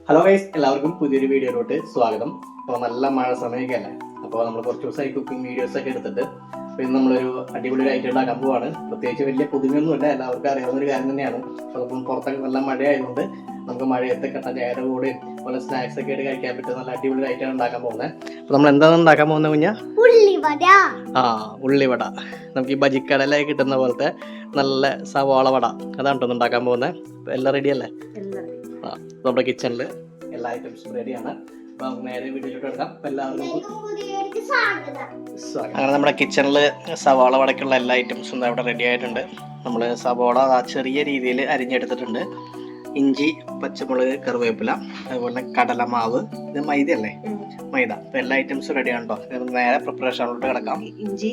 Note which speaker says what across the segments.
Speaker 1: Hello guys, എല്ലാവർക്കും പുതിയൊരു വീഡിയോയിലോട്ട് സ്വാഗതം. അപ്പോൾ നല്ല മഴ സമയമൊക്കെ അല്ലേ, അപ്പോൾ നമ്മൾ കുറച്ച് ദിവസമായി കുക്കിംഗ് വീഡിയോസ് ഒക്കെ എടുത്തിട്ട് അപ്പോൾ ഇന്ന് നമ്മളൊരു അടിപൊളി ഐറ്റം ഉണ്ടാക്കാൻ പോവാണ്. പ്രത്യേകിച്ച് വലിയ പുതുമയൊന്നുമില്ല, എല്ലാവർക്കും അറിയാവുന്ന ഒരു കാര്യം തന്നെയാണ്. അപ്പോൾ അപ്പം പുറത്തൊക്കെ നല്ല മഴയായതുകൊണ്ട് നമുക്ക് മഴയത്തെ കട്ടൻ ചായയുടെ കൂടെ പോലെ സ്നാക്സ് ഒക്കെ ആയിട്ട് കഴിക്കാൻ പറ്റുന്ന നല്ല അടിപൊളി ഐറ്റം ഉണ്ടാക്കാൻ പോകുന്നത്. അപ്പോൾ നമ്മൾ എന്താണ് ഉണ്ടാക്കാൻ പോകുന്നത് കുഞ്ഞാ?
Speaker 2: ഉള്ളിവട.
Speaker 1: ഉള്ളിവട. നമുക്ക് ഈ ബജിക്കടയിലായി കിട്ടുന്ന പോലത്തെ നല്ല സവാള വട, അതാണ് കേട്ടോ ഉണ്ടാക്കാൻ പോകുന്നത്. എല്ലാം റെഡി അല്ലേ? നമ്മുടെ കിച്ചണിൽ എല്ലാ ഐറ്റംസും റെഡിയാണ്. അപ്പോൾ നമുക്ക് നേരെ വീഡിയോയിലോട്ട് എടുക്കാം. എല്ലാവർക്കും അങ്ങനെ നമ്മുടെ കിച്ചണിൽ സവാള വടക്കുള്ള എല്ലാ ഐറ്റംസും ഇവിടെ റെഡി ആയിട്ടുണ്ട്. നമ്മൾ സവാള ചെറിയ രീതിയിൽ അരിഞ്ഞെടുത്തിട്ടുണ്ട്. ഇഞ്ചി, പച്ചമുളക്, കറിവേപ്പില, അതുപോലെ കടലമാവ്, ഇത് മൈദ അല്ലേ? മൈദ. അപ്പോൾ എല്ലാ ഐറ്റംസും റെഡിയാണ് കേട്ടോ. നേരെ പ്രിപ്പറേഷനിലോട്ട് കിടക്കാം.
Speaker 2: ഇഞ്ചി,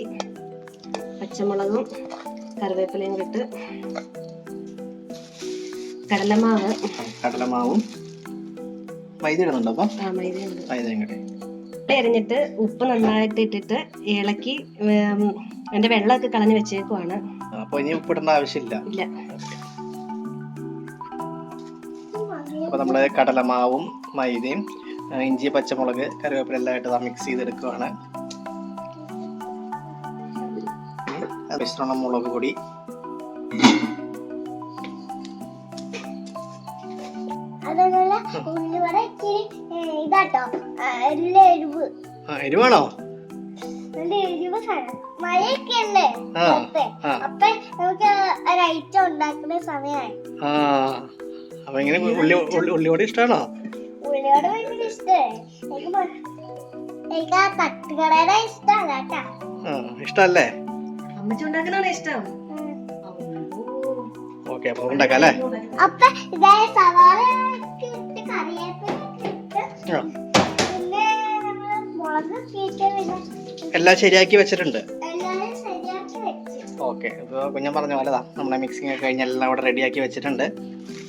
Speaker 2: പച്ചമുളകും കറിവേപ്പിലയും ഇട്ട് കടലമാവും
Speaker 1: മൈദ ഇടുന്നുണ്ടോ? അപ്പം മൈദ
Speaker 2: എരിഞ്ഞിട്ട് ഉപ്പ് നന്നായിട്ട് ഇട്ടിട്ട് ഇളക്കി എന്റെ വെള്ളമൊക്കെ കളഞ്ഞു വെച്ചേക്കുവാണ്.
Speaker 1: അപ്പൊ ഇനി ഉപ്പിടേണ്ട ആവശ്യമില്ല. അപ്പൊ നമ്മള് കടലമാവും മൈദയും ഇഞ്ചി, പച്ചമുളക്, കറിവേപ്പില എല്ലാം ആയിട്ട് മിക്സ് ചെയ്തെടുക്കുവാണ്. മിശ്രണം മുളക് പൊടി, എരിവാണോ?
Speaker 2: മഴയൊക്കെയല്ലേ, അപ്പൊ നമുക്ക് ഒരൈറ്റം ഉണ്ടാക്കുന്ന സമയമായി.
Speaker 1: അപ്പൊ എങ്ങനെ ഉള്ളിവട ഇഷ്ടമാണോ?
Speaker 2: ഉള്ളിവട ഭയങ്കര ഇഷ്ടമായി. എനിക്ക് ആ തട്ടുകടയുടെ ഇഷ്ടമല്ല കേട്ടാ.
Speaker 1: ഇഷ്ടല്ലേ?
Speaker 2: അമ്മച്ചി ഉണ്ടാക്കുന്നതാണ് ഇഷ്ടം.
Speaker 1: ഓക്കെ, അപ്പൊ ഉണ്ടാക്കാം അല്ലേ?
Speaker 2: അപ്പൊ ഇതേ സവാള ഇട്ട് കറിവേപ്പില ഇട്ട് പിന്നെ മുളക്
Speaker 1: എല്ലാം ശരിയാക്കി വെച്ചിട്ടുണ്ട്.
Speaker 2: എല്ലാം ശരിയാക്കി വെച്ചു.
Speaker 1: ഓക്കെ, ഇപ്പോൾ കുഞ്ഞൻ പറഞ്ഞ പോലെ നമ്മളെ മിക്സിംഗ് ഒക്കെ കഴിഞ്ഞ് എല്ലാം ഇവിടെ റെഡിയാക്കി വെച്ചിട്ടുണ്ട്.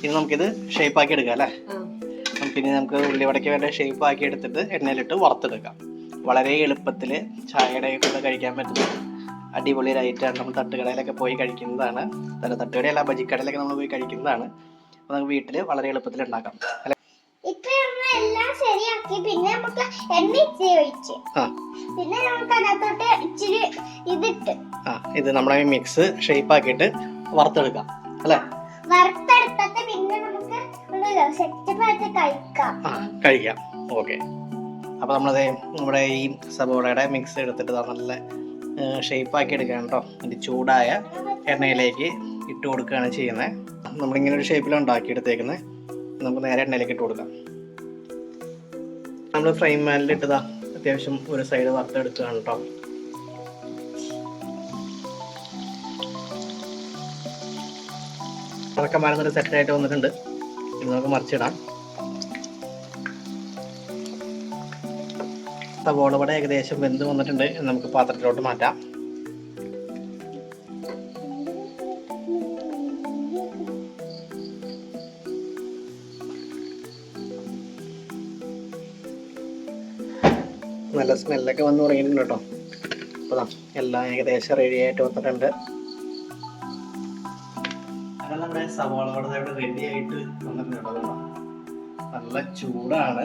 Speaker 1: ഇനി നമുക്കിത് ഷേപ്പ് ആക്കി എടുക്കാം അല്ലേ? നമുക്ക് ഉള്ളിവടയ്ക്ക് വേണ്ട ഷേപ്പ് ആക്കി എടുത്തിട്ട് എണ്ണയിലിട്ട് വറുത്തെടുക്കാം. വളരെ എളുപ്പത്തിൽ ചായയുടെ കൂടെ കഴിക്കാൻ പറ്റുന്ന അടിപൊളി ഒരു ഐറ്റമാണ്. നമ്മൾ തട്ടുകടയിലൊക്കെ പോയി കഴിക്കുന്നതാണ്. തട്ടുകടയല്ല, ബജിക്കടയിലൊക്കെ നമ്മൾ പോയി കഴിക്കുന്നതാണ്. അപ്പോൾ നമുക്ക് വീട്ടിൽ വളരെ എളുപ്പത്തിൽ ഉണ്ടാക്കാം അല്ലേ?
Speaker 2: എല്ലാം ശരിയാക്കി പിന്നെ നമുക്ക് എണ്ണ ഇച്ചിരി ഒഴിച്ച് പിന്നെ നമുക്ക് അതിനകത്തോട്ട് ഇച്ചിരി ഇതിട്ട്
Speaker 1: ഇത് നമ്മളെ മിക്സ് ഷേപ്പ് ആക്കിയിട്ട് വറുത്തെടുക്കാം അല്ലേ?
Speaker 2: വറുത്തെടുത്തിട്ട് പിന്നെ നമുക്ക് സെറ്റപ്പായിട്ട് കഴിക്കാം.
Speaker 1: ഓക്കെ, അപ്പോൾ നമ്മുടെ ഈ സബോളയുടെ മിക്സ് എടുത്തിട്ട് നല്ല ഷേപ്പ് ആക്കി എടുക്കുകയാണ് കേട്ടോ. ഇത് ചൂടായ എണ്ണയിലേക്ക് ഇട്ട് കൊടുക്കുകയാണ് ചെയ്യുന്നത്. നമ്മളിങ്ങനെ ഒരു ഷേപ്പിലാണ് ഉണ്ടാക്കിയെടുത്തേക്കുന്നത്. നമുക്ക് നേരെ എണ്ണയിലേക്ക് ഇട്ട് കൊടുക്കാം. നമ്മൾ ഫ്രൈ പാനിൽ ഇട്ടതാ അത്യാവശ്യം ഒരു സൈഡ് വറുത്തെടുക്കുകയാണ് കേട്ടോ. അതൊക്കെ മരുന്നൊരു സെറ്റായിട്ട് വന്നിട്ടുണ്ട്. ഇത് നമുക്ക് മറിച്ചിടാം. സവോള വട ഏകദേശം വെന്ത് വന്നിട്ടുണ്ട്. നമുക്ക് പാത്രത്തിലോട്ട് മാറ്റാം. നല്ല സ്മെല്ലൊക്കെ വന്ന് തുടങ്ങിയിട്ടുണ്ട് കേട്ടോ. അപ്പോൾ എല്ലാം ഏകദേശം റെഡി ആയിട്ട് വന്നിട്ടുണ്ട്. അങ്ങനെ നമ്മുടെ സവാള വട ഇവിടെ റെഡി ആയിട്ട് വന്നിട്ടുണ്ട് കേട്ടോ. നല്ല ചൂടാണ്.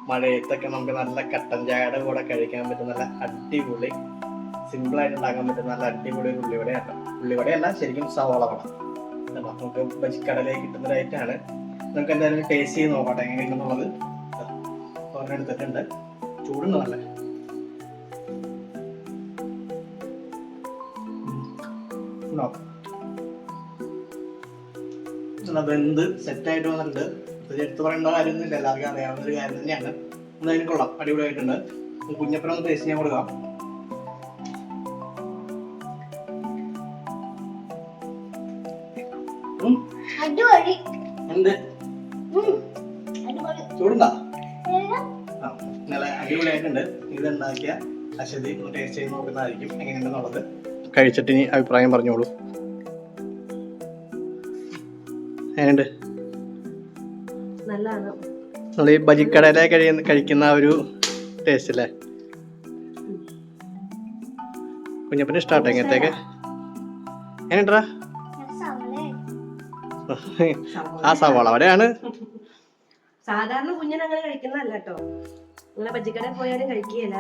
Speaker 1: മഴയത്തൊക്കെ നമുക്ക് നല്ല കട്ടൻ ചായയുടെ കൂടെ കഴിക്കാൻ പറ്റുന്ന നല്ല അടിപൊളി സിമ്പിളായിട്ട് ഉണ്ടാക്കാൻ പറ്റുന്ന നല്ല അടിപൊളി ഒരു ഉള്ളിവടയാണ്. ഉള്ളിവടയല്ല, ശരിക്കും സവാള വട. നമുക്ക് ബജിക്കടയിലേക്ക് കിട്ടുന്ന ഒരു ഐറ്റമാണ്. നമുക്ക് എന്തായാലും ടേസ്റ്റ് ചെയ്ത് നോക്കട്ടെ എങ്ങനെയുണ്ടെന്നുള്ളത്. എടുത്തിട്ടുണ്ട്. ചൂടുണ്ട് നല്ല. വെന്ത് സെറ്റായിട്ട് വന്നിട്ടുണ്ട്. എടുത്ത് പറയേണ്ട കാര്യമൊന്നുമില്ല, എല്ലാവർക്കും അറിയാവുന്ന ഒരു കാര്യം തന്നെയാണ്. എന്തായാലും കൊള്ളാം, അടിപൊളിയായിട്ടുണ്ട്. കുഞ്ഞപ്പനൊന്ന് ടേസ്റ്റ് ചെയ്യാൻ കൊടുക്കാം. എന്ത് ചൂടുണ്ടാ? നല്ല അടിപൊളിയായിട്ടുണ്ട്. ഇത് ഉണ്ടാക്കിയ അശ്വതി ഒന്ന് ടേസ്റ്റ് ചെയ്ത് നോക്കുന്നതായിരിക്കും എങ്ങനെയുണ്ടെന്നുള്ളത്. കഴിച്ചിട്ട് ഇനി അഭിപ്രായം പറഞ്ഞോളൂ. എങ്ങനെയുണ്ട്? നമ്മൾ ഈ ബജിക്കടയിലെ കഴിക്കുന്ന ഒരു ടേസ്റ്റ് അല്ലേ? കുഞ്ഞപ്പന് ഇഷ്ടാട്ടോ ഇങ്ങനത്തേക്ക്. എങ്ങനെയുണ്ടാ? ആ സവാള വടയാണ്.
Speaker 3: സാധാരണ കുഞ്ഞിന് അങ്ങനെ കഴിക്കുന്നതല്ല കേട്ടോ. അങ്ങനെ ബജ്ജിക്കടയിൽ പോയാലും കഴിക്കുകയില്ല.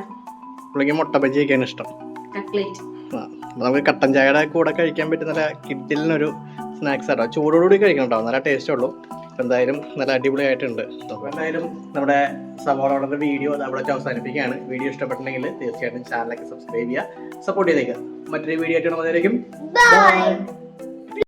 Speaker 1: പുള്ളിക്ക് മുട്ട ബജിയൊക്കെയാണ് ഇഷ്ടം.
Speaker 3: കട്ട്ലേറ്റ്
Speaker 1: നമുക്ക് കട്ടൻ ചായയുടെ കൂടെ കഴിക്കാൻ പറ്റുന്ന നല്ല കിഡിലിനൊരു സ്നാക്സ് ആട്ടോ. ചൂടോടുകൂടി കഴിക്കണം കേട്ടോ, നല്ല ടേസ്റ്റ് ഉള്ളൂ. എന്തായാലും നല്ല അടിപൊളിയായിട്ടുണ്ട്. അപ്പോൾ എന്തായാലും നമ്മുടെ സവാള വടയുടെ വീഡിയോ അവിടെ അവസാനിപ്പിക്കുകയാണ്. വീഡിയോ ഇഷ്ടപ്പെട്ടിട്ടുണ്ടെങ്കിൽ തീർച്ചയായിട്ടും ചാനലൊക്കെ സബ്സ്ക്രൈബ് ചെയ്യുക, സപ്പോർട്ട് ചെയ്തേക്കുക. മറ്റൊരു വീഡിയോ ആയിട്ട് വന്നതായിരിക്കും.
Speaker 2: ബൈ.